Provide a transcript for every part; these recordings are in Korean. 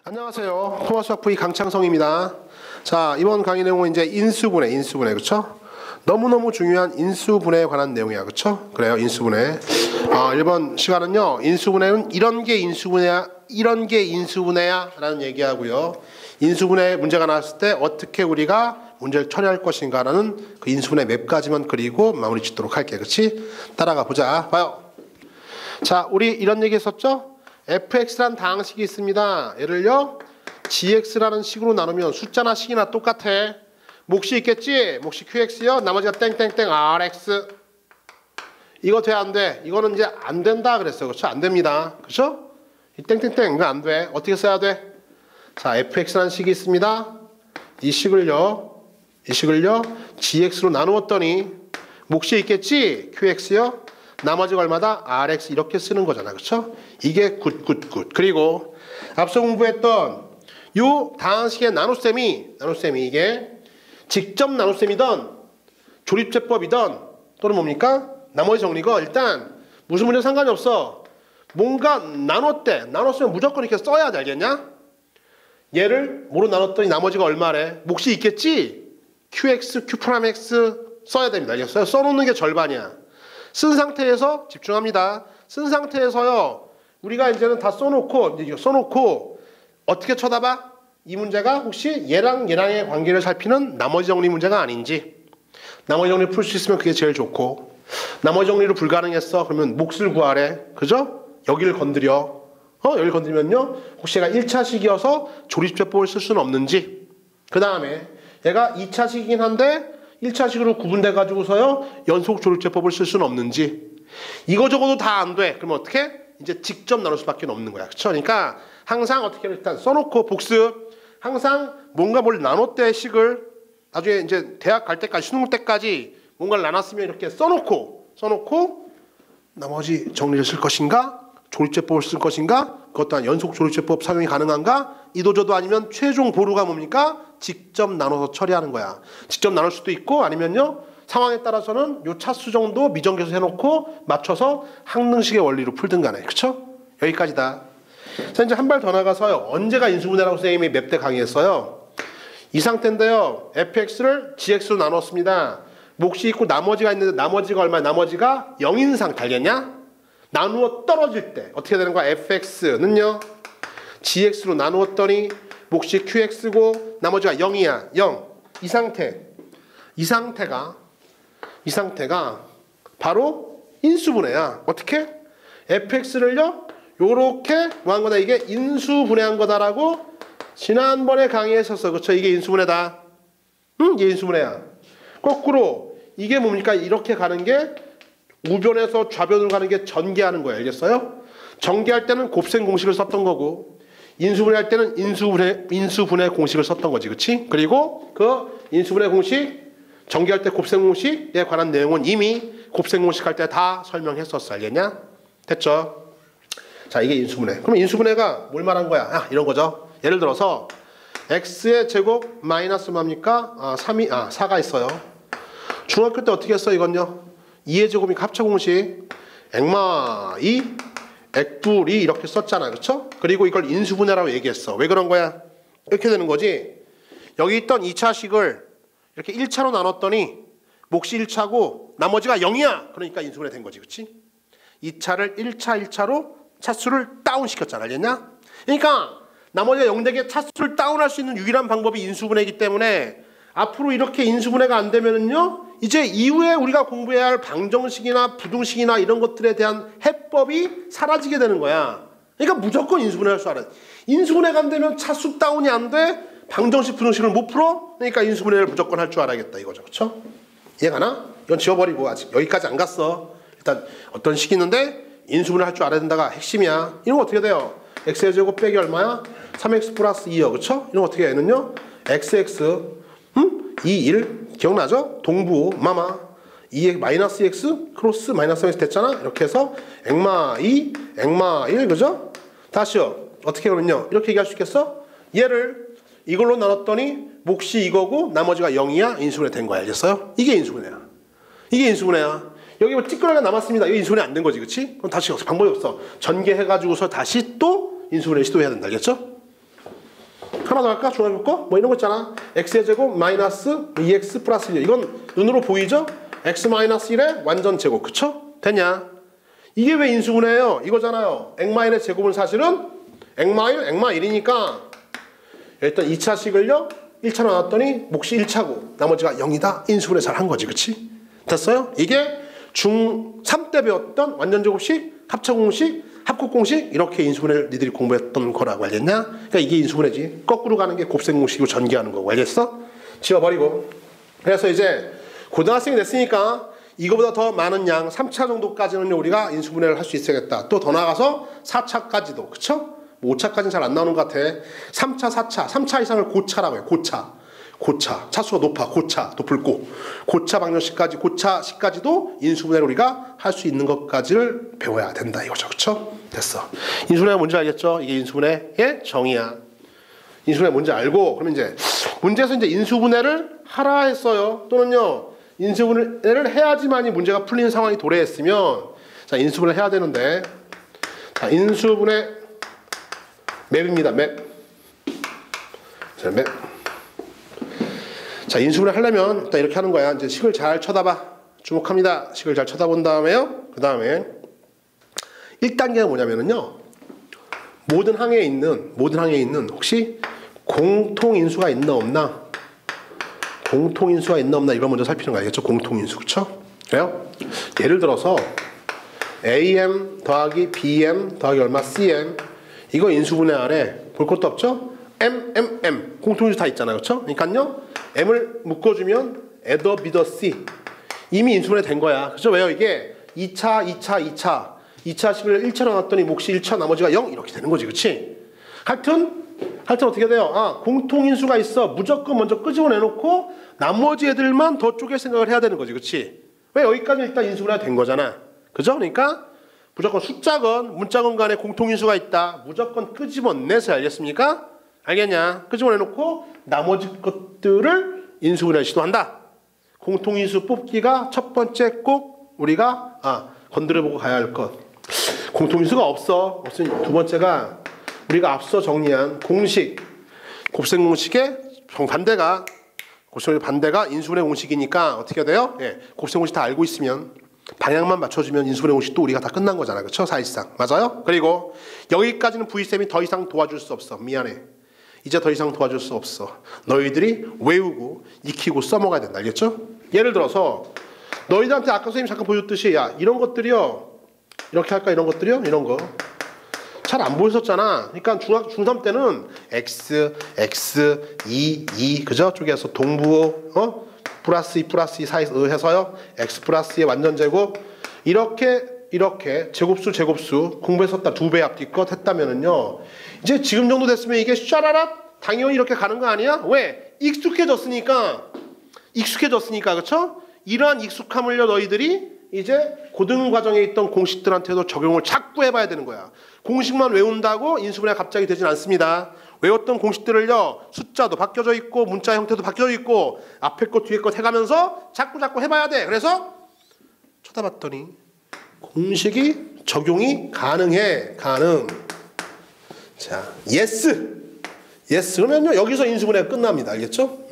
안녕하세요. 토마스 학부의 강창성입니다. 자, 이번 강의 내용은 이제 인수분해, 그렇죠? 너무너무 중요한 인수분해에 관한 내용이야, 그렇죠? 그래요, 인수분해. 이번 시간은요, 인수분해는 이런 게 인수분해야 라는 얘기하고요. 인수분해 문제가 나왔을 때 어떻게 우리가 문제를 처리할 것인가라는 그 인수분해 몇 가지만 그리고 마무리 짓도록 할게, 그렇지? 따라가 보자. 봐요. 자, 우리 이런 얘기 했었죠? fx라는 다항식이 있습니다. 얘를요 gx라는 식으로 나누면 숫자나 식이나 똑같아. 몫이 있겠지? 몫이 qx요. 나머지가 땡땡땡 rx. 이거 돼 안 돼? 이거는 이제 안 된다 그랬어. 그렇죠? 안 됩니다. 그렇죠? 이 땡땡땡 이거 안 돼. 어떻게 써야 돼? 자, fx라는 식이 있습니다. 이 식을요 gx로 나누었더니 몫이 있겠지? qx요. 나머지가 얼마다? rx 이렇게 쓰는 거잖아. 그렇죠? 이게 굿. 그리고 앞서 공부했던 요 다항식의 나눗셈이 이게 직접 나눗셈이든 조립제법이든 또는 뭡니까? 나머지 정리가 일단 무슨 문제 상관이 없어. 뭔가 나눴으면 무조건 이렇게 써야 돼. 알겠냐? 얘를 뭐로 나눴더니 나머지가 얼마래? 몫이 있겠지? qx, q'x 써야 됩니다. 알겠어요? 써놓는 게 절반이야. 쓴 상태에서 집중합니다. 쓴 상태에서요. 우리가 이제는 다 써놓고 어떻게 쳐다봐? 이 문제가 혹시 얘랑의 관계를 살피는 나머지 정리 문제가 아닌지. 나머지 정리 풀 수 있으면 그게 제일 좋고. 나머지 정리로 불가능했어. 그러면 몫을 구하래. 그죠? 여기를 건드려. 여기를 건드리면요. 혹시 얘가 1차식이어서 조립제법을 쓸 수는 없는지. 그 다음에 얘가 2차식이긴 한데 1차식으로 구분돼 가지고서요 연속 조립제법을 쓸 수는 없는지. 이거 적어도 다 안 돼. 그러면 어떻게? 이제 직접 나눌 수밖에 없는 거야. 그렇죠? 그러니까 항상 어떻게 일단 써놓고 복습. 항상 뭔가 뭘 나눴대 식을 나중에 이제 대학 갈 때까지 수능 때까지 뭔가를 나눴으면 이렇게 써놓고 나머지 정리를 쓸 것인가? 조립제법을 쓸 것인가? 그것 또한 연속 조립제법 사용이 가능한가? 이도저도 아니면 최종 보루가 뭡니까? 직접 나눠서 처리하는 거야. 직접 나눌 수도 있고 아니면요 상황에 따라서는 요 차수 정도 미정계수 해놓고 맞춰서 항등식의 원리로 풀든 간에. 그쵸? 여기까지다. 자, 이제 한 발 더 나가서요. 언제가 인수분해라고 선생님이 몇 대 강의했어요? 이 상태인데요. fx를 gx로 나눴습니다. 몫이 있고 나머지가 있는데 나머지가 얼마야? 나머지가 0인 상태. 알겠냐? 나누어 떨어질 때 어떻게 되는 거야? fx는요 gx로 나누었더니 몫이 qx고 나머지가 0이야. 0. 이 상태가 바로 인수분해야. 어떻게? fx를요 요렇게 뭐 한 거다. 이게 인수분해한 거다라고 지난번에 강의했었어. 그렇죠? 이게 인수분해다. 이게 인수분해야. 거꾸로 이게 뭡니까? 이렇게 가는 게 우변에서 좌변으로 가는 게 전개하는 거예요. 알겠어요? 전개할 때는 곱셈 공식을 썼던 거고 인수분해할 때는 인수분해 공식을 썼던 거지. 그렇지? 그리고 그 인수분해 공식 전개할 때 곱셈 공식에 관한 내용은 이미 곱셈 공식 할 때 다 설명했었어. 알겠냐? 됐죠? 자, 이게 인수분해. 그럼 인수분해가 뭘 말한 거야? 이런 거죠. 예를 들어서 x의 제곱 마이너스 뭡니까? 4가 있어요. 중학교 때 어떻게 했어? 이건요. 2의 제곱이 합차 공식 액마 2 액불 2 이렇게 썼잖아. 그렇죠? 그리고 이걸 인수분해라고 얘기했어. 왜 그런 거야? 이렇게 되는 거지. 여기 있던 2차식을 이렇게 1차로 나눴더니 몫이 1차고 나머지가 0이야. 그러니까 인수분해 된 거지. 그렇지? 2차를 1차로 차수를 다운시켰잖아. 알겠냐? 그러니까 나머지가 0 되게 차수를 다운할 수 있는 유일한 방법이 인수분해이기 때문에 앞으로 이렇게 인수분해가 안 되면은요 이제 이후에 우리가 공부해야 할 방정식이나 부등식이나 이런 것들에 대한 해법이 사라지게 되는 거야. 그러니까 무조건 인수분해할 줄 알아야 돼. 인수분해가 안 되면 차수 다운이 안 돼. 방정식 부등식을 못 풀어. 그러니까 인수분해를 무조건 할 줄 알아야겠다 이거죠. 그렇죠? 이해가나? 이건 지워버리고 아직 여기까지 안 갔어. 일단 어떤 식이 있는데 인수분해 할 줄 알아야 된다가 핵심이야. 이런 거 어떻게 돼요? x의 제곱 빼기 얼마야? 3x 플러스 2요. 그렇죠? 이런 거 어떻게 해는요? xx 2, 1 기억나죠? 동부 마마 2의 마이너스 x 크로스 마이너스 x 됐잖아. 이렇게 해서 액마 2 액마 1 그죠? 다시요. 어떻게 하면요? 이렇게 얘기할 수 있겠어? 얘를 이걸로 나눴더니 몫이 이거고 나머지가 0이야. 인수분해 된 거야. 알겠어요? 이게 인수분해야. 여기 뭐 찌끄러기가 남았습니다. 이거 인수분해 안 된 거지. 그치? 그럼 다시 방법이 없어. 전개해가지고서 다시 또 인수분해 시도해야 된다. 알겠죠? 하나 더 할까? 중학교 거? 뭐 이런 거 있잖아. x의 제곱 마이너스 2x 플러스 1. 이건 눈으로 보이죠? x 마이너스 1의 완전 제곱. 그쵸? 됐냐? 이게 왜 인수분해예요? 이거잖아요. x 제곱은 사실은 x-1이니까 일단 2차식을요 1차 나왔더니 몫이 1차고 나머지가 0이다. 인수분해 잘 한 거지. 그치? 됐어요? 이게 중3 때 배웠던 완전제곱식, 합차공식, 합곱공식 이렇게 인수분해를 니들이 공부했던 거라고 알겠냐? 그러니까 이게 인수분해지. 거꾸로 가는 게 곱셈공식이고 전개하는 거고. 알겠어? 지워버리고. 그래서 이제 고등학생이 됐으니까 이거보다 더 많은 양 3차 정도까지는 우리가 인수분해를 할 수 있어야겠다. 또 더 나가서 4차까지도. 그쵸? 5차까지는 잘 안 나오는 것 같아. 3차, 4차. 3차 이상을 고차라고 해요. 고차. 차수가 높아. 고차. 높을 고. 고차 방정식까지, 고차식까지도 인수분해를 우리가 할 수 있는 것까지를 배워야 된다. 이거죠. 그쵸? 됐어. 인수분해가 뭔지 알겠죠? 이게 인수분해의 정의야. 인수분해 뭔지 알고, 그러면 이제 문제에서 이제 인수분해를 하라 했어요. 또는요, 인수분해를 해야지만이 문제가 풀리는 상황이 도래했으면, 자, 인수분해 해야 되는데, 자, 인수분해 맵입니다. 맵. 자, 맵. 자, 인수분해 하려면 일단 이렇게 하는 거야. 이제 식을 잘 쳐다봐. 주목합니다. 식을 잘 쳐다본 다음에요. 그 다음에 1단계가 뭐냐면은요. 모든 항에 있는 혹시 공통인수가 있나 없나? 공통인수가 있나 없나 이걸 먼저 살피는 거 알겠죠? 공통인수. 그쵸? 그래요? 예를 들어서 AM 더하기 BM 더하기 얼마? CM 이거 인수분해 아래 볼 것도 없죠? M 공통인수 다 있잖아요. 그쵸? 그러니까요 M을 묶어주면 에더 비더 C 이미 인수분해 된 거야. 그죠? 왜요? 이게 2차식을 1차로 놨더니 몫이 1차 나머지가 0 이렇게 되는 거지. 그치? 하여튼 어떻게 돼요? 아, 공통인수가 있어. 무조건 먼저 끄집어내놓고 나머지 애들만 더 쪼갤 생각을 해야 되는 거지. 그치? 왜? 여기까지 일단 인수분해가 된 거잖아. 그죠? 그러니까 무조건 숫자건 문자건 간에 공통인수가 있다. 무조건 끄집어내서 알겠습니까? 알겠냐? 끄집어내놓고 나머지 것들을 인수분해를 시도한다. 공통인수 뽑기가 첫 번째 꼭 우리가 건드려보고 가야 할 것. 공통인수가 없으니 두 번째가 우리가 앞서 정리한 공식, 곱셈공식의 반대가 인수분해 공식이니까 어떻게 돼요? 예, 곱셈공식 다 알고 있으면 방향만 맞춰주면 인수분해 공식도 우리가 다 끝난 거잖아. 그쵸? 사실상. 맞아요? 그리고 여기까지는 V쌤이 더 이상 도와줄 수 없어. 미안해. 이제 더 이상 도와줄 수 없어. 너희들이 외우고 익히고 써먹어야 된다. 알겠죠? 예를 들어서 너희들한테 아까 선생님이 잠깐 보여줬듯이 야 이런 것들이요. 이렇게 할까? 이런 것들이요? 이런 거. 잘 안 보였었잖아. 그러니까 중3 때는 X, 2, 그죠? 쪽에서 동부호, 플러스 2 사이에서 해서요. X 플러스 2의 완전제곱. 이렇게 제곱수 공부했었다. 2배 앞뒤껏 했다면은요. 이제 지금 정도 됐으면 이게 샤라락 당연히 이렇게 가는 거 아니야? 왜? 익숙해졌으니까. 그쵸? 이러한 익숙함을요, 너희들이 이제 고등 과정에 있던 공식들한테도 적용을 자꾸 해봐야 되는 거야. 공식만 외운다고 인수분해가 갑자기 되진 않습니다. 외웠던 공식들을요, 숫자도 바뀌어져 있고 문자 형태도 바뀌어져 있고 앞에 것 뒤에 것 해가면서 자꾸 해봐야 돼. 그래서 쳐다봤더니 공식이 적용이 가능해. 자, yes 그러면요 여기서 인수분해가 끝납니다. 알겠죠?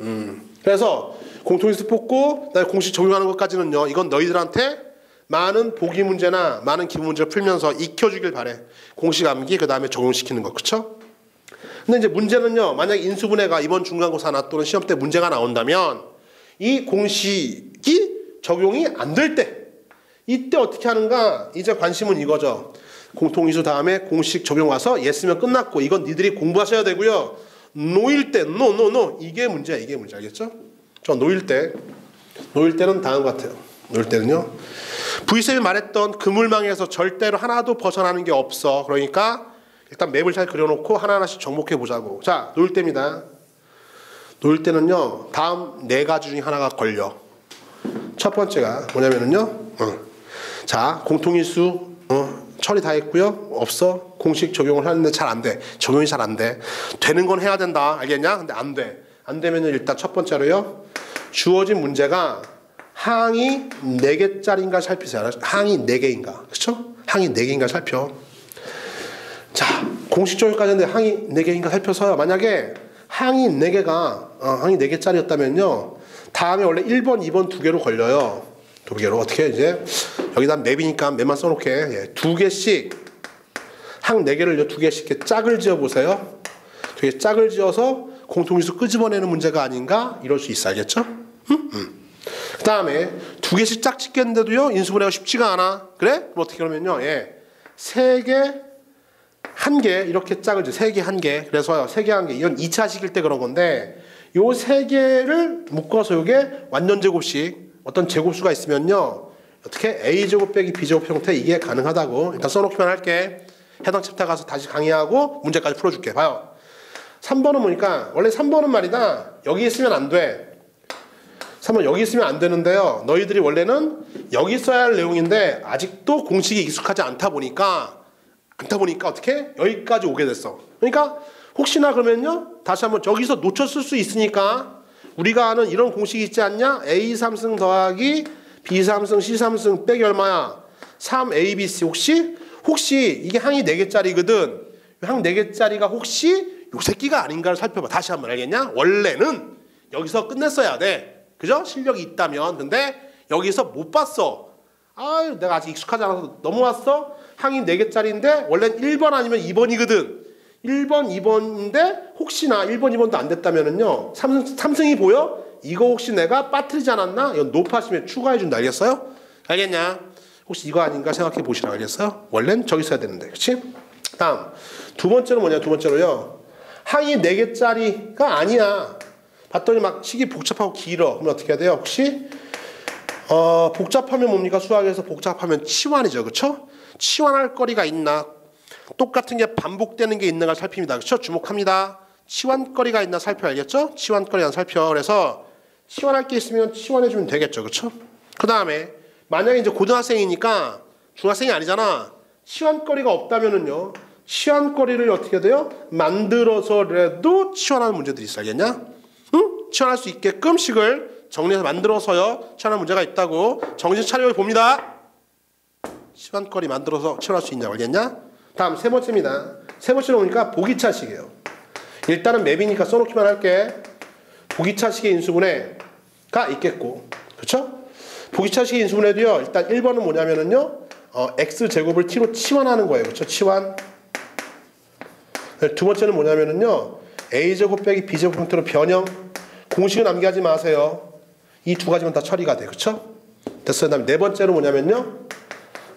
그래서 공통인수 뽑고 그다음에 공식 적용하는 것까지는요 이건 너희들한테 많은 보기 문제나 많은 기본 문제를 풀면서 익혀주길 바래. 공식 암기 그 다음에 적용시키는 거. 그쵸? 근데 이제 문제는요 만약에 인수분해가 이번 중간고사나 또는 시험 때 문제가 나온다면 이 공식이 적용이 안 될 때 이때 어떻게 하는가? 이제 관심은 이거죠. 공통인수 다음에 공식 적용 와서 예스면 끝났고 이건 니들이 공부하셔야 되고요. 노일 때 노 이게 문제야. 알겠죠? 저 노일 때는 다음 같아요. 노일 때는요. V쌤이 말했던 그물망에서 절대로 하나도 벗어나는 게 없어. 그러니까 일단 맵을 잘 그려놓고 하나하나씩 정복해 보자고. 자, 노일 때입니다. 노일 때는요. 다음 4가지 중에 하나가 걸려. 첫 번째가 뭐냐면은요. 자, 공통인수 처리 다 했고요. 없어. 공식 적용을 하는데 잘 안 돼. 적용이 잘 안 돼. 되는 건 해야 된다. 알겠냐? 근데 안 돼. 안 되면은 일단 첫 번째로요. 주어진 문제가 항이 4개짜리인가 살피세요. 항이 4개인가. 그쵸? 항이 4개인가 살펴. 자, 공식 적용까지 했는데 항이 4개인가 살펴서요. 만약에 항이 4개가 항이 4개짜리였다면요. 다음에 원래 1번, 2번 2개로 걸려요. 2개로. 어떻게 이제 여기다 맵이니까 맵만 써놓게. 예, 2개씩 항 4개를 2개씩 이렇게 짝을 지어 보세요. 되게 짝을 지어서 공통인수 끄집어내는 문제가 아닌가 이럴 수 있어. 알겠죠? 그 다음에 2개씩 짝 짓겠는데도요 인수분해가 쉽지가 않아. 그래? 그럼 어떻게 그러면요, 예, 3개 1개 이렇게 짝을 지어. 3개 1개. 그래서 3개 1개 이건 2차식일 때 그런 건데, 요 3개를 묶어서 요게 완전 제곱식 어떤 제곱수가 있으면요, 어떻게 A제곱 빼기 B제곱 형태 이게 가능하다고 일단 써놓기만 할게. 해당 챕터 가서 다시 강의하고 문제까지 풀어줄게. 봐요. 3번은 뭐니까, 원래 3번은 말이다, 여기 있으면 안 돼. 3번 여기 있으면 안 되는데요, 너희들이 원래는 여기 써야 할 내용인데 아직도 공식이 익숙하지 않다 보니까 어떻게 여기까지 오게 됐어. 그러니까 혹시나 그러면요, 다시 한번 저기서 놓쳤을 수 있으니까 우리가 아는 이런 공식이 있지 않냐? A3승 더하기 B3승 C3승 빼기 얼마야? 3ABC. 혹시 이게 항이 4개짜리거든. 항 4개짜리가 혹시 요 새끼가 아닌가를 살펴봐. 다시 한번. 알겠냐? 원래는 여기서 끝냈어야 돼. 그죠? 실력이 있다면. 근데 여기서 못 봤어. 아유, 내가 아직 익숙하지 않아서 넘어왔어. 항이 4개짜리인데 원래는 1번 아니면 2번이거든. 1번, 2번인데 혹시나 1번, 2번도 안 됐다면은요, 3승이 보여? 이거 혹시 내가 빠뜨리지 않았나? 이건 높아지면 추가해준다. 알겠어요? 알겠냐? 혹시 이거 아닌가 생각해 보시라. 알겠어요? 원래는 저기 써야 되는데. 그치? 다음. 두 번째는 뭐냐? 두 번째로요, 항이 4개짜리가 아니야. 봤더니 막 식이 복잡하고 길어. 그러면 어떻게 해야 돼요? 혹시 복잡하면 뭡니까? 수학에서 복잡하면 치환이죠. 그쵸? 치환할 거리가 있나? 똑같은 게 반복되는 게 있는가 살핍니다. 그쵸? 주목합니다. 치환거리가 있나 살펴. 알겠죠? 치환거리가 살펴. 그래서 치환할 게 있으면 치환해주면 되겠죠. 그쵸? 그 다음에 만약에 이제 고등학생이니까 중학생이 아니잖아. 치환거리가 없다면은요, 치환거리를 어떻게 해야 돼요? 만들어서라도 치환하는 문제들이 있어. 알겠냐? 응? 치환할 수 있게끔 식을 정리해서 만들어서요 치환하는 문제가 있다고. 정신 차려 봅니다. 치환거리 만들어서 치환할 수 있냐고. 알겠냐? 다음 세 번째입니다. 세 번째로 보니까 보기차식이에요. 일단은 맵이니까 써놓기만 할게. 보기차식의 인수분해가 있겠고, 그렇죠? 보기차식의 인수분해도요, 일단 1번은 뭐냐면은요, x제곱을 t로 치환하는 거예요. 그렇죠? 치환. 두 번째는 뭐냐면은요, a제곱 빼기 b제곱 형태로 변형. 공식은 암기하지 마세요. 이 두 가지만 다 처리가 돼. 그렇죠? 됐어요. 그다음에 네 번째로 뭐냐면요,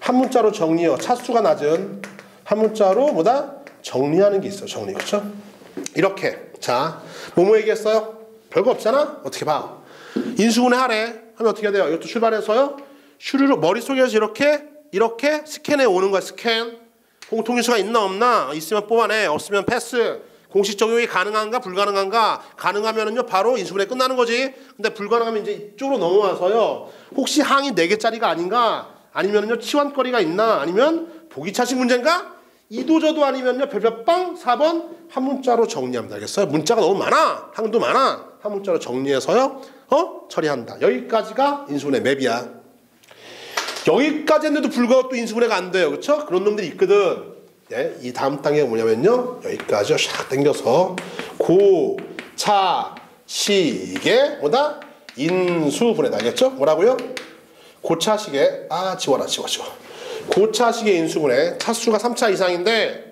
한 문자로 정리요. 차수가 낮은 한 문자로 뭐다? 정리하는 게 있어요. 정리. 그렇죠? 이렇게. 자, 뭐뭐 얘기했어요? 별거 없잖아? 어떻게 봐. 인수분해 하래. 하면 어떻게 해야 돼요? 이것도 출발해서요, 슈르르 머릿속에서 이렇게 스캔해 오는 거야. 스캔. 공통인수가 있나 없나? 있으면 뽑아내. 없으면 패스. 공식 적용이 가능한가 불가능한가? 가능하면은요 바로 인수분해 끝나는 거지. 근데 불가능하면 이제 이쪽으로 넘어와서요, 혹시 항이 4개짜리가 아닌가? 아니면은요 치환거리가 있나? 아니면 보기차식 문제인가? 이도저도 아니면요 별별빵 4번 한 문자로 정리하면 되겠어요. 문자가 너무 많아. 항도 많아. 한 문자로 정리해서요 처리한다. 여기까지가 인수분해 맵이야. 여기까지 했는데도 불구하고 또 인수분해가 안 돼요. 그렇죠? 그런 놈들이 있거든. 예, 이 다음 단계가 뭐냐면요, 여기까지 샥 당겨서 고차식의 뭐다? 인수분해다. 알겠죠? 뭐라고요? 고차식의 지워라. 고차식의 인수분해. 차수가 3차 이상인데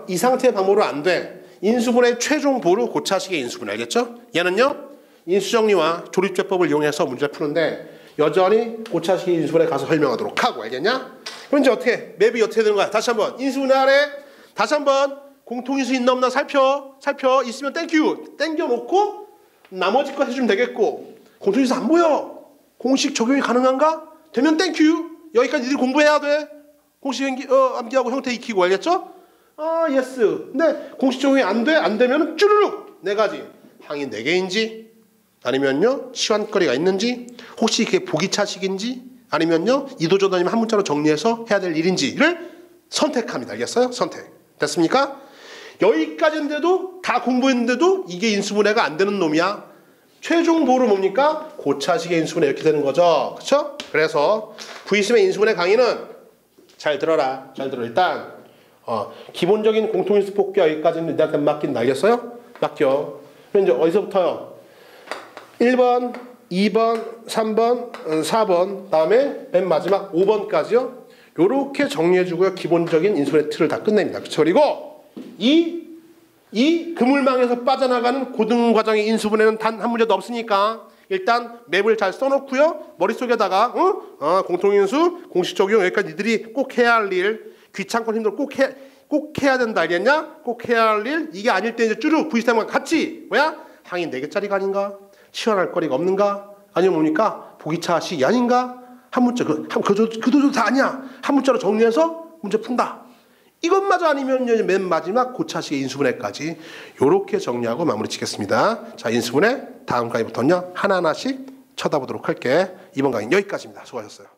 이 상태의 방법으로 안 돼. 인수분해 최종 보루 고차식의 인수분해. 알겠죠? 얘는요 인수정리와 조립제법을 이용해서 문제를 푸는데 여전히 고차식의 인수분해 가서 설명하도록 하고. 알겠냐? 그럼 이제 어떻게, 맵이 어떻게 되는 거야? 다시 한번 인수분해 하래. 다시 한번 공통인수 있나 없나 살펴. 있으면 땡큐 땡겨놓고 나머지 거 해주면 되겠고, 공통인수 안 보여, 공식 적용이 가능한가? 되면 땡큐. 여기까지 니들 공부해야 돼. 공식 암기하고 형태 익히고. 알겠죠? 예스. 근데 공식 적용이 안 돼. 안 되면 쭈르륵 4가지. 항이 4개인지, 아니면요 치환거리가 있는지, 혹시 그게 보기차식인지, 아니면요 이도저도 아니면 한 문자로 정리해서 해야 될 일인지를 선택합니다. 알겠어요? 선택. 됐습니까? 여기까지인데도 다 공부했는데도 이게 인수분해가 안 되는 놈이야. 최종 보루 뭡니까? 고차식의 인수분해. 이렇게 되는 거죠. 그렇죠? 그래서 V10의 인수분해 강의는 잘 들어라. 일단 기본적인 공통인수 뽑기 여기까지는 니한테 맡긴다. 알겠어요? 바뀌어. 그럼 이제 어디서부터요? 1번, 2번, 3번, 4번, 다음에 맨 마지막 5번까지요. 요렇게 정리해주고요. 기본적인 인수분해 틀을 다 끝냅니다. 그쵸? 그리고 이 그물망에서 빠져나가는 고등과정의 인수분해는 단 한 문제도 없으니까 일단 맵을 잘 써놓고요. 머릿속에다가 공통인수, 공식 적용 여기까지 니들이 꼭 해야 할 일, 귀찮고 힘들어 꼭 해야 된다 알겠냐? 꼭 해야 할 일, 이게 아닐 때 이제 쭈르 V3과 같이 뭐야? 항이 4개짜리가 아닌가? 치환할 거리가 없는가? 아니면 뭡니까? 보기차식이 아닌가? 한 문자 그도도 다 아니야. 한 문자로 정리해서 문제 푼다. 이것마저 아니면 맨 마지막 고차식의 인수분해까지 요렇게 정리하고 마무리 짓겠습니다. 자, 인수분해 다음 강의부터는요 하나하나씩 쳐다보도록 할게. 이번 강의는 여기까지입니다. 수고하셨어요.